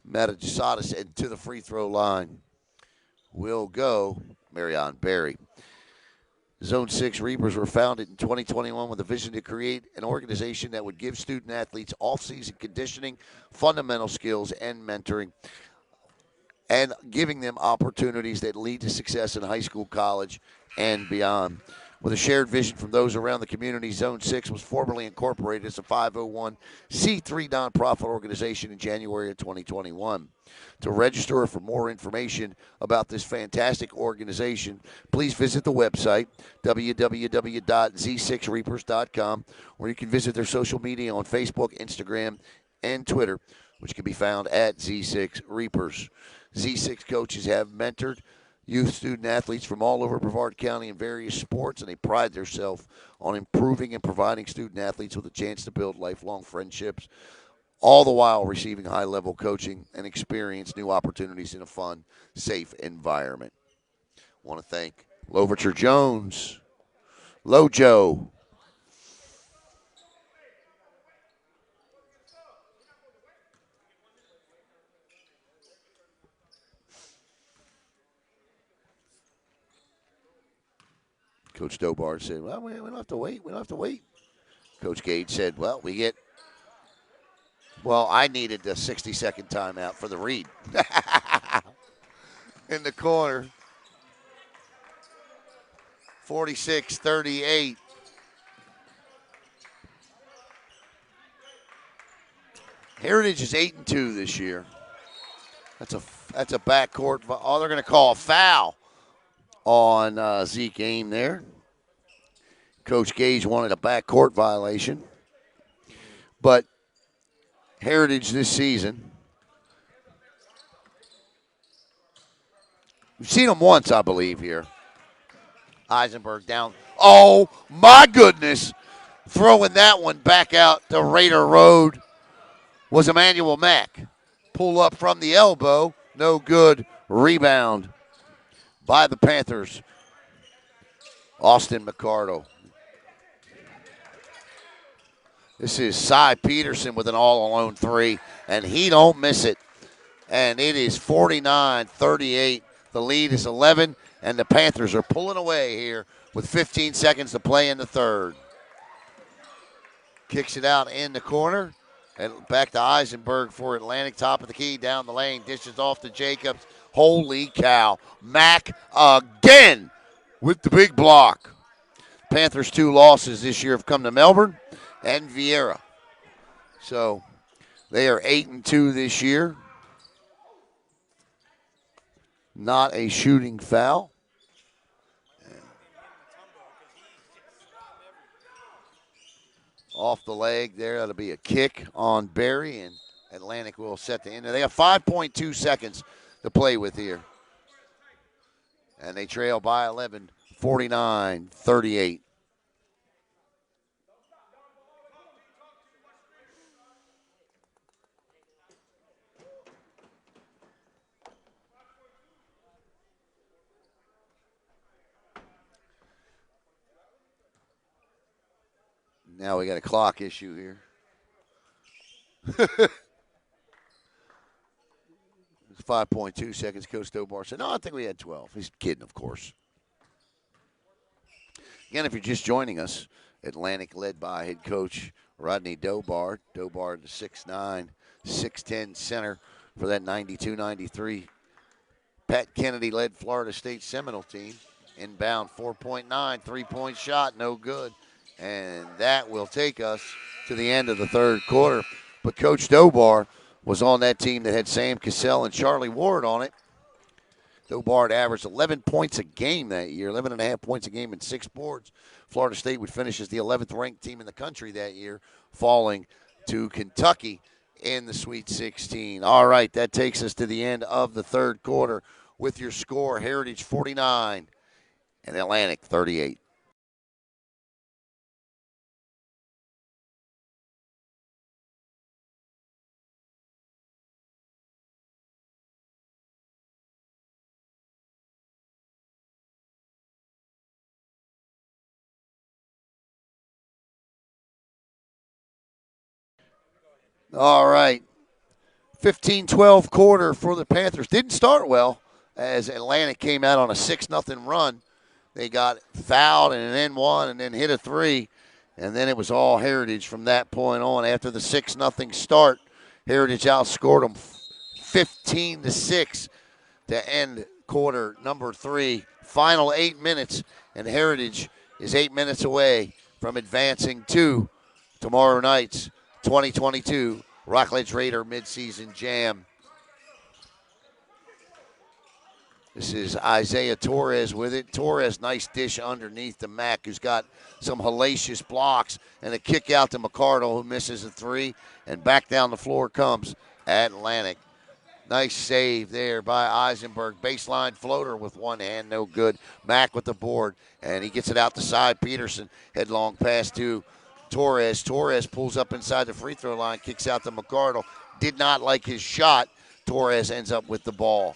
Metagisatis, and to the free throw line will go Marion Berry. Zone 6 Reapers were founded in 2021 with a vision to create an organization that would give student athletes off-season conditioning, fundamental skills, and mentoring, and giving them opportunities that lead to success in high school, college, and beyond. With a shared vision from those around the community, Zone 6 was formally incorporated as a 501c3 nonprofit organization in January of 2021. To register or for more information about this fantastic organization, please visit the website, www.z6reapers.com, or you can visit their social media on Facebook, Instagram, and Twitter, which can be found at Z6 Reapers. Z6 coaches have mentored youth student athletes from all over Brevard County in various sports, and they pride themselves on improving and providing student athletes with a chance to build lifelong friendships, all the while receiving high-level coaching and experience new opportunities in a fun, safe environment. I want to thank Louverture Jones, Lojo, Coach Dobar said, well, we don't have to wait. We don't have to wait. Coach Gage said, well, I needed the 60-second timeout for the read. In the corner. 46-38. Heritage is 8-2 this year. That's a backcourt. Oh, they're going to call a foul on Zeke Aim there. Coach Gage wanted a backcourt violation. But Heritage this season, we've seen them once, I believe, here. Eisenberg down. Oh, my goodness. Throwing that one back out to Raider Road was Emmanuel Mack. Pull up from the elbow. No good. Rebound by the Panthers. Austin McCardle. This is Cy Peterson with an all-alone 3, and he don't miss it. And it is 49-38. The lead is 11, and the Panthers are pulling away here with 15 seconds to play in the third. Kicks it out in the corner, and back to Eisenberg for Atlantic. Top of the key, down the lane, dishes off to Jacobs. Holy cow. Mack again with the big block. Panthers' 2 losses this year have come to Melbourne and Vieira. So they are 8-2 this year. Not a shooting foul. Off the leg there. That'll be a kick on Barry, and Atlantic will set the end. They have 5.2 seconds to play with here. And they trail by 11, 49-38. Now we got a clock issue here. 5.2 seconds. Coach Dobar said, no, I think we had 12. He's kidding, of course. Again, if you're just joining us, Atlantic led by head coach Rodney Dobar. Dobar, the 6'9", 6'10" center for that 92-93. Pat Kennedy led Florida State Seminole team. Inbound 4.9, three-point shot, no good. And that will take us to the end of the third quarter. But Coach Dobar was on that team that had Sam Cassell and Charlie Ward on it. Dobar averaged 11 points a game that year, 11.5 points a game and 6 boards. Florida State would finish as the 11th ranked team in the country that year, falling to Kentucky in the Sweet 16. All right, that takes us to the end of the third quarter with your score, Heritage 49 and Atlantic 38. All right. 15-12 quarter for the Panthers. Didn't start well as Atlantic came out on a 6-0 run. They got fouled and then won and then hit a three. And then it was all Heritage from that point on. After the 6-0 start, Heritage outscored them 15-6 to end quarter number 3. Final 8 minutes, and Heritage is 8 minutes away from advancing to tomorrow night's 2022 Rockledge Raider midseason jam. This is Isaiah Torres with it. Torres, nice dish underneath to Mack, who's got some hellacious blocks, and a kick out to McCardle, who misses a three, and back down the floor comes Atlantic. Nice save there by Eisenberg. Baseline floater with one hand, no good. Mack with the board, and he gets it out the side. Peterson, headlong pass to Torres. Torres pulls up inside the free throw line, kicks out to McCardle. Did not like his shot. Torres ends up with the ball.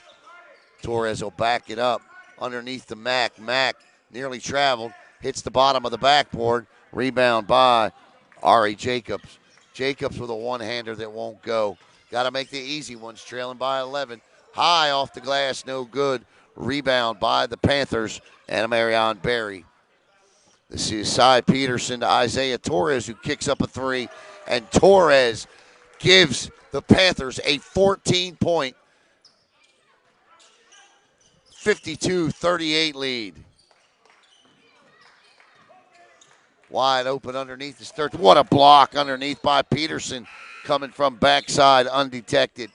Torres will back it up underneath the Mack. Mack nearly traveled, hits the bottom of the backboard. Rebound by Ari Jacobs. Jacobs with a one-hander that won't go. Got to make the easy ones, trailing by 11. High off the glass, no good. Rebound by the Panthers and Marion Berry. This is Cy Peterson to Isaiah Torres, who kicks up a three. And Torres gives the Panthers a 14-point 52-38 lead. Wide open underneath the third. What a block underneath by Peterson, coming from backside undetected.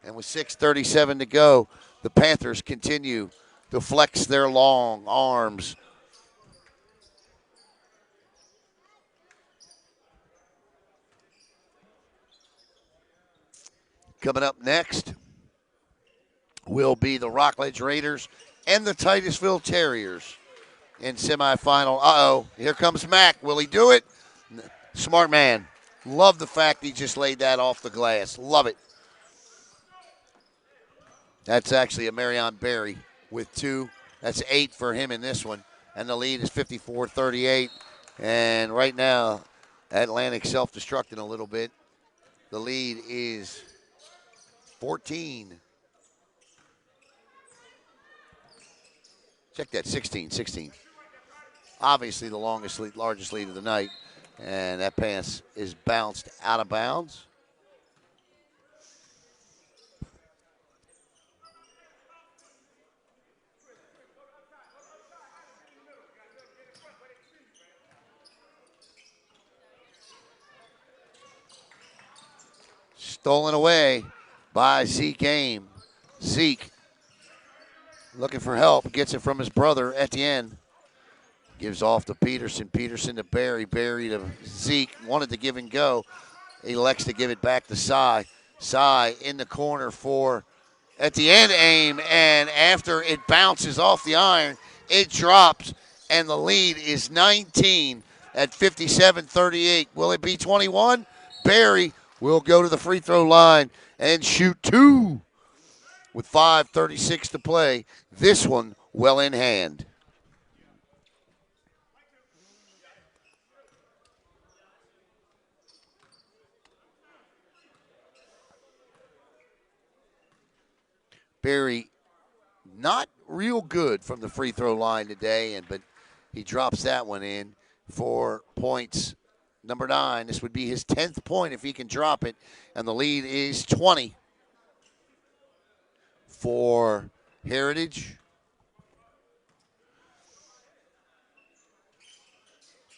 And with 6:37 to go, the Panthers continue to flex their long arms. Coming up next will be the Rockledge Raiders and the Titusville Terriers in semifinal. Uh-oh, here comes Mack. Will he do it? Smart man. Love the fact he just laid that off the glass. Love it. That's actually a Marion Berry with 2. That's 8 for him in this one. And the lead is 54-38. And right now, Atlantic self-destructing a little bit. The lead is 14. Check that, 16. Obviously the largest lead of the night. And that pass is bounced out of bounds. Stolen away by Zeke Aim. Zeke looking for help. Gets it from his brother Etienne. Gives off to Peterson. Peterson to Barry. Barry to Zeke. Wanted to give and go. Elects to give it back to Cy. Cy in the corner for Etienne. Aim. And after it bounces off the iron, it drops. And the lead is 19 at 57-38. Will it be 21? Barry will go to the free throw line and shoot 2 with 5:36 to play. This one well in hand. Barry, not real good from the free throw line today, but he drops that one in for points. Number 9. This would be his 10th point if he can drop it, and the lead is 20 for Heritage.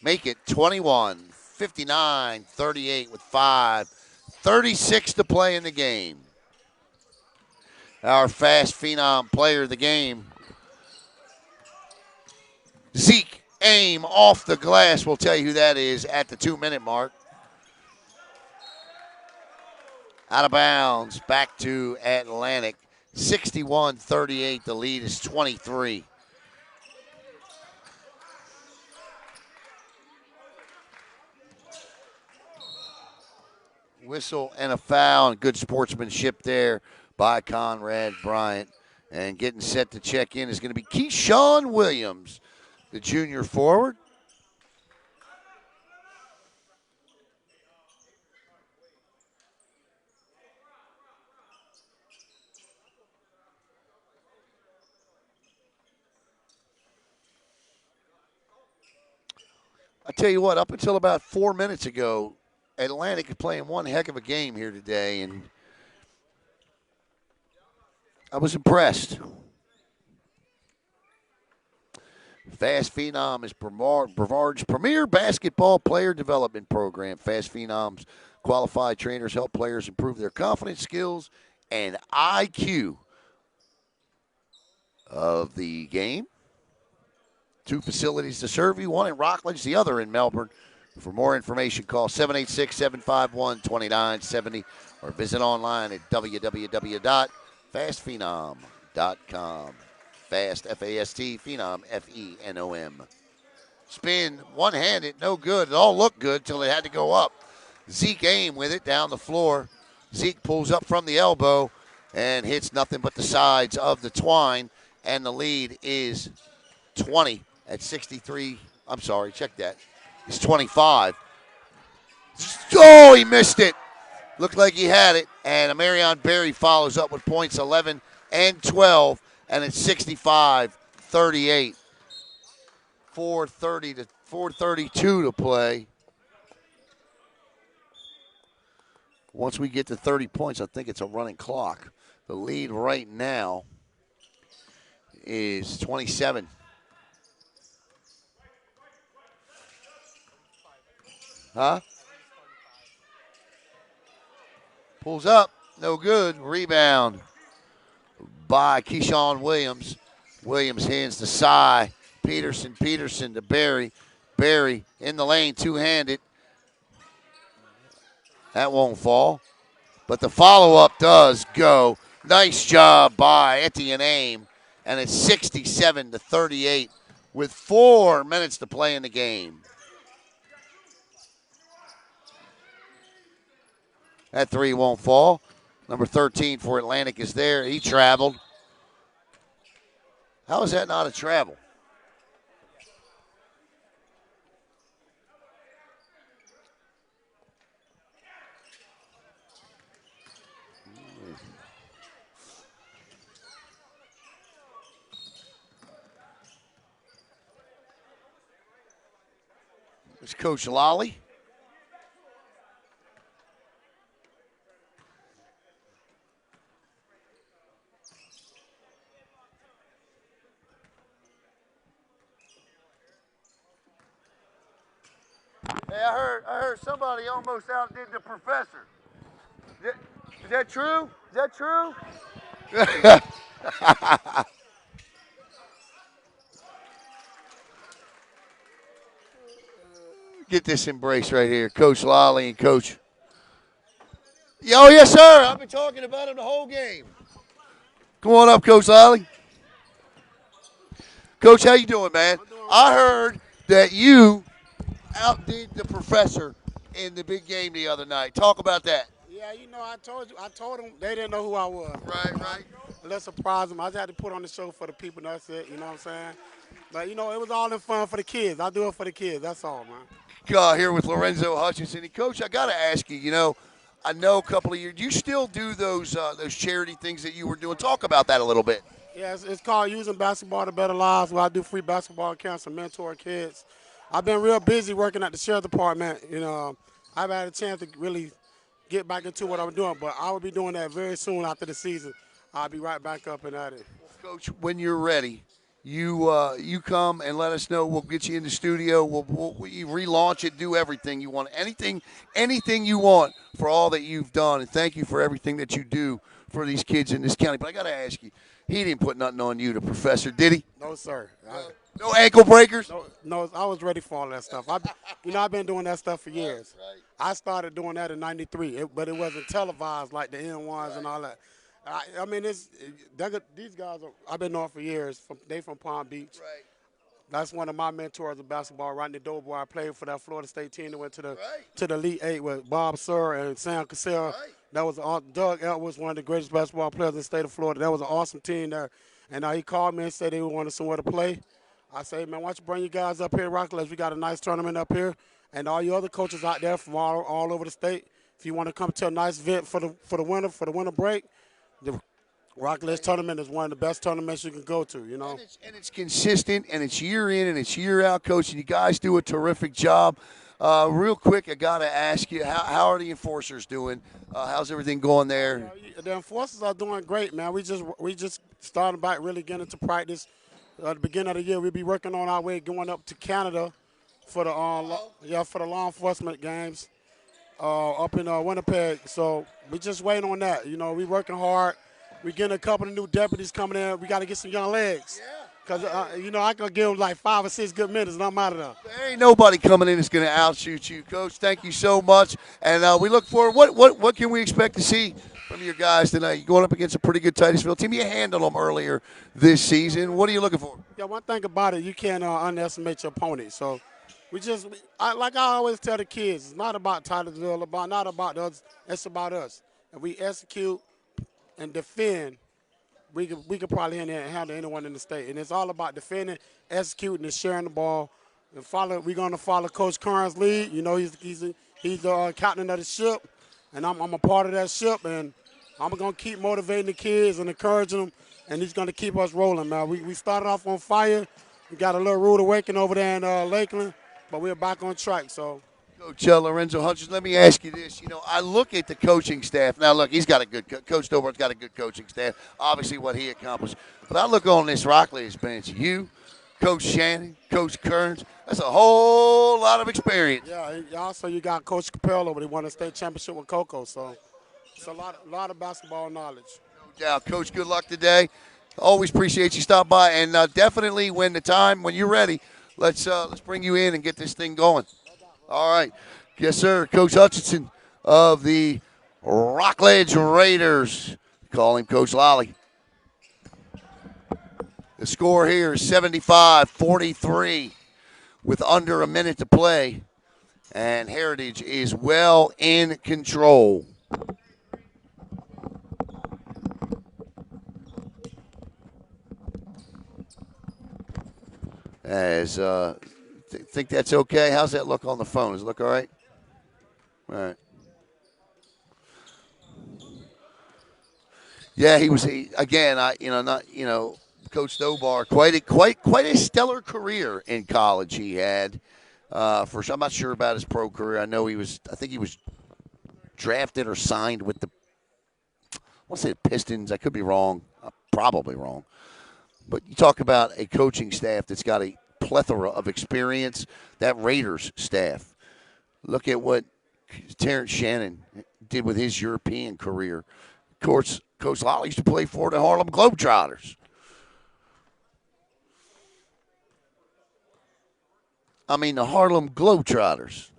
Make it 21, 59, 38 with 5:36 to play in the game. Our fast phenom player of the game, Zeke Aim off the glass. We'll tell you who that is at the 2-minute mark. Out of bounds, back to Atlantic. 61-38, the lead is 23. Whistle and a foul, and good sportsmanship there by Conrad Bryant. And getting set to check in is going to be Keyshawn Williams, the junior forward. I tell you what, up until about 4 minutes ago, Atlantic is playing one heck of a game here today, and I was impressed. Fast Phenom is Brevard's premier basketball player development program. Fast Phenoms qualified trainers help players improve their confidence, skills, and IQ of the game. 2 facilities to serve you, one in Rockledge, the other in Melbourne. For more information, call 786-751-2970 or visit online at www.fastphenom.com. Fast, F-A-S-T, Phenom, F-E-N-O-M. Spin, one-handed, no good. It all looked good until it had to go up. Zeke Aim with it down the floor. Zeke pulls up from the elbow and hits nothing but the sides of the twine, and the lead is 20 at 63. I'm sorry, check that. It's 25. Oh, he missed it. Looked like he had it. And Marion Berry follows up with points 11 and 12. And it's 65-38. 4:32 to play. Once we get to 30 points, I think it's a running clock. The lead right now is 27. Huh? Pulls up. No good. Rebound by Keyshawn Williams. Williams hands to Cy. Peterson to Barry. Barry in the lane, two-handed. That won't fall. But the follow-up does go. Nice job by Etienne Aim. And it's 67-38 with 4 minutes to play in the game. That three won't fall. Number 13 for Atlantic is there. He traveled. How is that not a travel? It's Coach Lally. Hey, I heard somebody almost outdid the professor. Is that true? Is that true? Get this embrace right here. Coach Lally and Coach. Oh, yes, sir. I've been talking about him the whole game. Come on up, Coach Lally. Coach, how you doing, man? I heard that you outdid the professor in the big game the other night. Talk about that. Yeah, you know, I told them they didn't know who I was. Right. Let's surprise them. I just had to put on the show for the people, that's it, you know what I'm saying? But, you know, it was all in fun for the kids. I do it for the kids, that's all, man. Here with Lorenzo Hutchinson. And Coach, I got to ask you, I know a couple of years. You still do those charity things that you were doing. Talk about that a little bit. Yeah, it's called Using Basketball to Better Lives, where I do free basketball camps and mentor kids. I've been real busy working at the sheriff department. I've had a chance to really get back into what I'm doing, but I will be doing that very soon after the season. I'll be right back up and at it. Coach, when you're ready, you come and let us know. We'll get you in the studio. You relaunch it, do everything you want, anything you want for all that you've done, and thank you for everything that you do for these kids in this county. But I got to ask you, he didn't put nothing on you, the professor, did he? No, sir. No ankle breakers. No, I was ready for all that stuff. I've been doing that stuff for years. Right. I started doing that in '93, but it wasn't televised like the N1s and all that. I mean, these guys. I've been knowing for years. They from Palm Beach. Right. That's one of my mentors of basketball, Rodney Doughboy. I played for that Florida State team that went to the Right. to the Elite Eight with Bob Sir and Sam Cassell. Right. That was Doug Elwood, one of the greatest basketball players in the state of Florida. That was an awesome team there. And he called me and said they wanted somewhere to play. I said, man, why don't you bring you guys up here at ROCKLEDGE? We got a nice tournament up here. And all you other coaches out there from all over the state, if you want to come to a nice event for the winter break, the ROCKLEDGE tournament is one of the best tournaments you can go to, And it's consistent, and it's year in and it's year out, Coach, and you guys do a terrific job. Real quick, I got to ask you, how are the enforcers doing? How's everything going there? The enforcers are doing great, man. We just started back really getting into practice. At the beginning of the year, we'll be working on our way going up to Canada for the law enforcement games up in Winnipeg. So we just waiting on that. We working hard. We getting a couple of new deputies coming in. We got to get some young legs. Because, I can give them like 5 or 6 good minutes and I'm out of there. There ain't nobody coming in that's going to outshoot you, Coach. Thank you so much. And we look forward. What can we expect to see from your guys tonight? You're going up against a pretty good Titusville team. You handled them earlier this season. What are you looking for? Yeah, one thing about it, you can't underestimate your opponent. So like I always tell the kids, it's not about Titusville, not about us. It's about us. If we execute and defend, we could probably handle anyone in the state. And it's all about defending, executing, and sharing the ball. And we're going to follow Coach Kern's lead. He's the captain of the ship, and I'm a part of that ship. And I'm going to keep motivating the kids and encouraging them, and he's going to keep us rolling, man. We started off on fire. We got a little rude awakening over there in Lakeland, but we're back on track. So. Coach Lorenzo Hutchins, let me ask you this. I look at the coaching staff. Now, look, he's got a good Coach Dobart's got a good coaching staff, obviously what he accomplished. But I look on this ROCKLEDGE bench. You, Coach Shannon, Coach Kearns, that's a whole lot of experience. Yeah, also you got Coach Capello, but he won a state championship with Coco. So it's a lot of basketball knowledge. No doubt. Coach, good luck today. Always appreciate you stopping by. And definitely when you're ready, let's bring you in and get this thing going. All right. Yes, sir. Coach Hutchinson of the ROCKLEDGE Raiders. Call him Coach Lolly. The score here is 75-43 with under a minute to play. And Heritage is well in control. As think that's okay. How's that look on the phone? Does it look all right? All right. Yeah, Coach Dobar, quite a stellar career in college he had. I'm not sure about his pro career. I think he was drafted or signed with I want to say the Pistons. I could be wrong. I'm probably wrong. But you talk about a coaching staff that's got a plethora of experience. That Raiders staff. Look at what Terrence Shannon did with his European career. Of course, Coach Lolly used to play for the Harlem Globetrotters. The Harlem Globetrotters.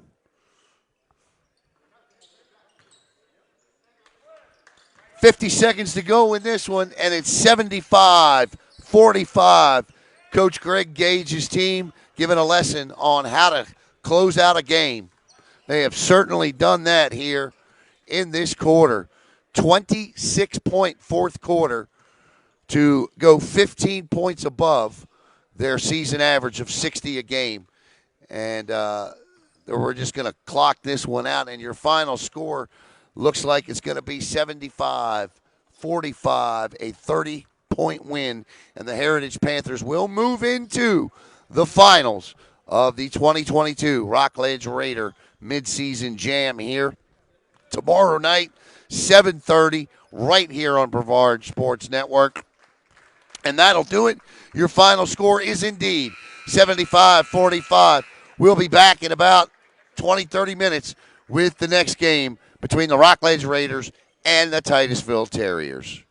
$50 seconds to go in this one, and it's 75-45. Coach Greg Gage's team giving a lesson on how to close out a game. They have certainly done that here in this quarter. 26-point fourth quarter to go 15 points above their season average of 60 a game. And we're just going to clock this one out. And your final score, Looks like it's going to be 75-45, a 30-point win, and the Heritage Panthers will move into the finals of the 2022 Rockledge Raider midseason jam here tomorrow night, 7:30, right here on Brevard Sports Network. And that'll do it. Your final score is indeed 75-45. We'll be back in about 20, 30 minutes with the next game between the Rockledge Raiders and the Titusville Terriers.